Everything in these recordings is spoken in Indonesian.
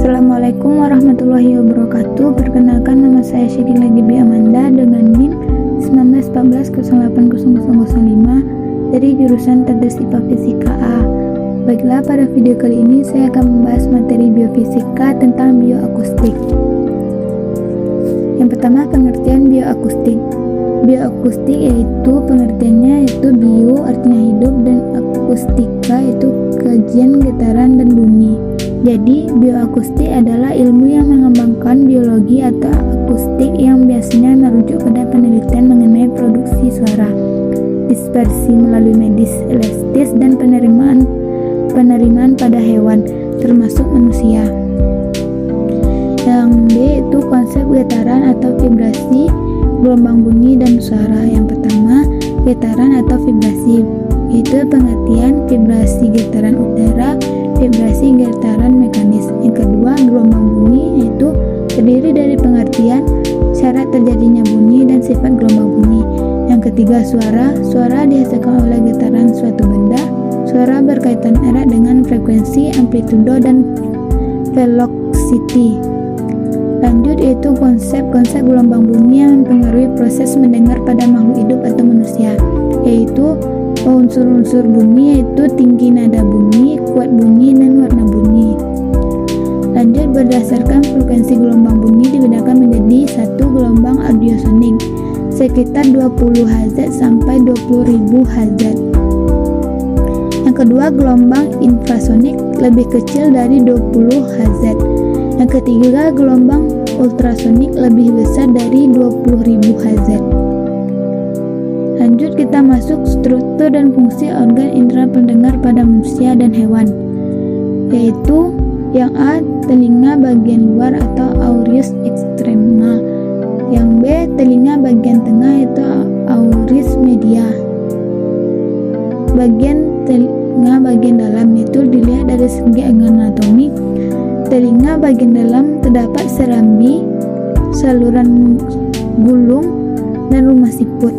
Assalamualaikum warahmatullahi wabarakatuh. Perkenalkan, nama saya Syedila Gibi Amanda dengan NIM 1914080005 dari jurusan Teknik IPA Fisika A. Baiklah, pada video kali ini saya akan membahas materi biofisika tentang bioakustik. Yang pertama, pengertian bioakustik. Bioakustik yaitu pengertiannya yaitu bio artinya hidup dan akustika yaitu kajian getaran dan bunyi. Jadi, bioakustik adalah ilmu yang mengembangkan biologi atau akustik yang biasanya merujuk pada penelitian mengenai produksi suara, dispersi melalui medis elastis, dan penerimaan pada hewan, termasuk manusia. Yang B itu konsep getaran atau vibrasi, gelombang bunyi dan suara. Yang pertama, getaran atau vibrasi, yaitu pengertian vibrasi getaran udara, vibrasi getaran mekanis. Yang kedua, gelombang bunyi, yaitu terdiri dari pengertian syarat terjadinya bunyi dan sifat gelombang bunyi. Yang ketiga, suara dihasilkan oleh getaran suatu benda. Suara berkaitan erat dengan frekuensi, amplitudo, dan velocity. Lanjut, yaitu konsep gelombang bunyi yang mempengaruhi proses mendengar pada makhluk hidup atau manusia, yaitu unsur-unsur bunyi yaitu tinggi nada bunyi, kuat bunyi, dan warna bunyi. Lanjut, berdasarkan frekuensi gelombang bunyi dibedakan menjadi satu gelombang audiosonik sekitar 20 Hz sampai 20.000 Hz. Yang kedua, gelombang infrasonik lebih kecil dari 20 Hz. Yang ketiga, gelombang ultrasonik lebih besar dari 20.000 Hz. Lanjut, kita masuk struktur dan fungsi organ indera pendengar pada manusia dan hewan, yaitu yang A, telinga bagian luar atau auris eksternal. Yang B, telinga bagian tengah yaitu auris media. Bagian telinga bagian dalam itu dilihat dari segi anatomi. Telinga bagian dalam terdapat serambi, saluran gulung, dan rumah siput.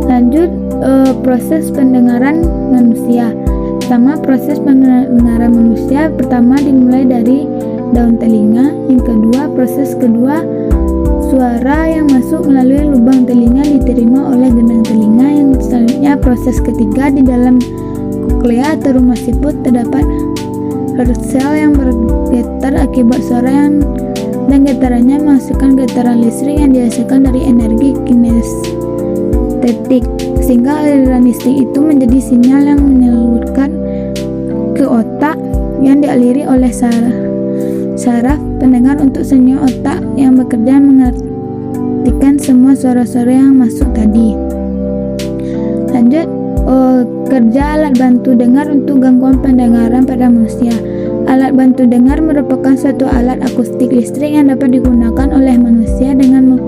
Lanjut, proses pendengaran manusia. Pertama, proses pendengaran manusia pertama dimulai dari daun telinga. Yang kedua, proses kedua, suara yang masuk melalui lubang telinga diterima oleh gendang telinga. Yang selanjutnya, proses ketiga, di dalam koklea atau rumah siput terdapat sel yang bergetar akibat suara dan getarannya menghasilkan getaran listrik yang dihasilkan dari energi kinestetik, sehingga aliran listrik itu menjadi sinyal yang menyalurkan ke otak yang dialiri oleh saraf pendengar untuk sinyal otak yang bekerja mengartikan semua suara-suara yang masuk tadi. Lanjut, kerja alat bantu dengar untuk gangguan pendengaran pada manusia. Alat bantu dengar merupakan suatu alat akustik listrik yang dapat digunakan oleh manusia dengan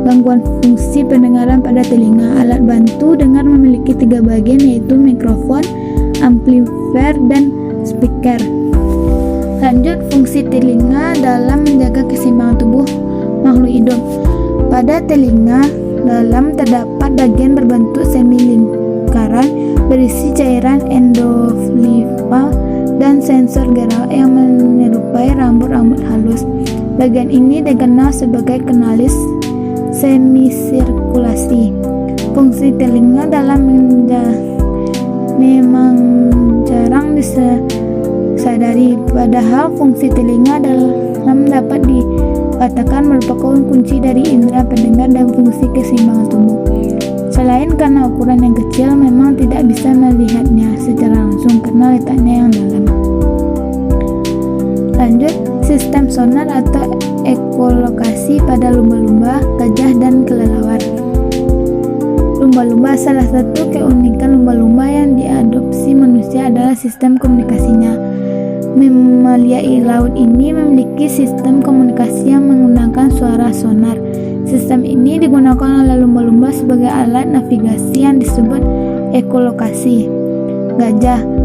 gangguan fungsi pendengaran pada telinga. Alat bantu dengar memiliki 3 bagian, yaitu mikrofon, amplifier, dan speaker. Lanjut, fungsi telinga dalam menjaga keseimbangan tubuh makhluk hidup. Pada telinga dalam terdapat bagian berbentuk semi lingkaran berisi cairan endoflimfa dan sensor gerak yang menyerupai rambut-rambut halus. Bagian ini dikenal sebagai kanalis semisirkulasi. Fungsi telinga dalam memang jarang disadari, padahal fungsi telinga dalam dapat dikatakan merupakan kunci dari indera pendengar dan fungsi keseimbangan tubuh. Selain karena ukuran yang kecil, memang tidak bisa melihatnya secara langsung karena letaknya yang dalam. Lanjut, sistem sonar atau ekolokasi pada lumba-lumba, gajah, dan kelelawar. Lumba-lumba, salah satu keunikan lumba-lumba yang diadopsi manusia adalah sistem komunikasinya. Mamalia laut ini memiliki sistem komunikasi yang menggunakan suara sonar. Sistem ini digunakan oleh lumba-lumba sebagai alat navigasi yang disebut ekolokasi.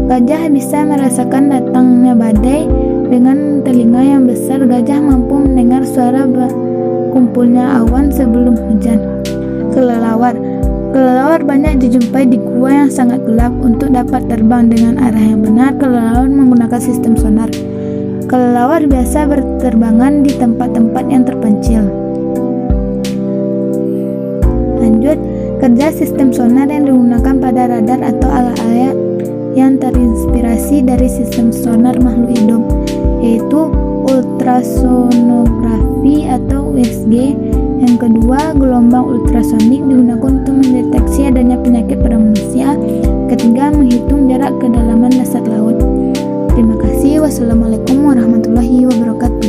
Gajah bisa merasakan datangnya badai. Dengan telinga yang besar, gajah mampu mendengar suara kumpulnya awan sebelum hujan. Kelelawar banyak dijumpai di gua yang sangat gelap. Untuk dapat terbang dengan arah yang benar, kelelawar menggunakan sistem sonar. kelelawar biasa berterbangan di tempat-tempat yang terpencil. Lanjut, kerja sistem sonar yang digunakan pada radar atau alat-alat yang terinspirasi dari sistem sonar makhluk hidup, yaitu ultrasonografi atau USG. Yang kedua, gelombang ultrasonik digunakan untuk mendeteksi adanya penyakit pada manusia. Ketiga, menghitung jarak kedalaman dasar laut. Terima kasih. Wassalamualaikum warahmatullahi wabarakatuh.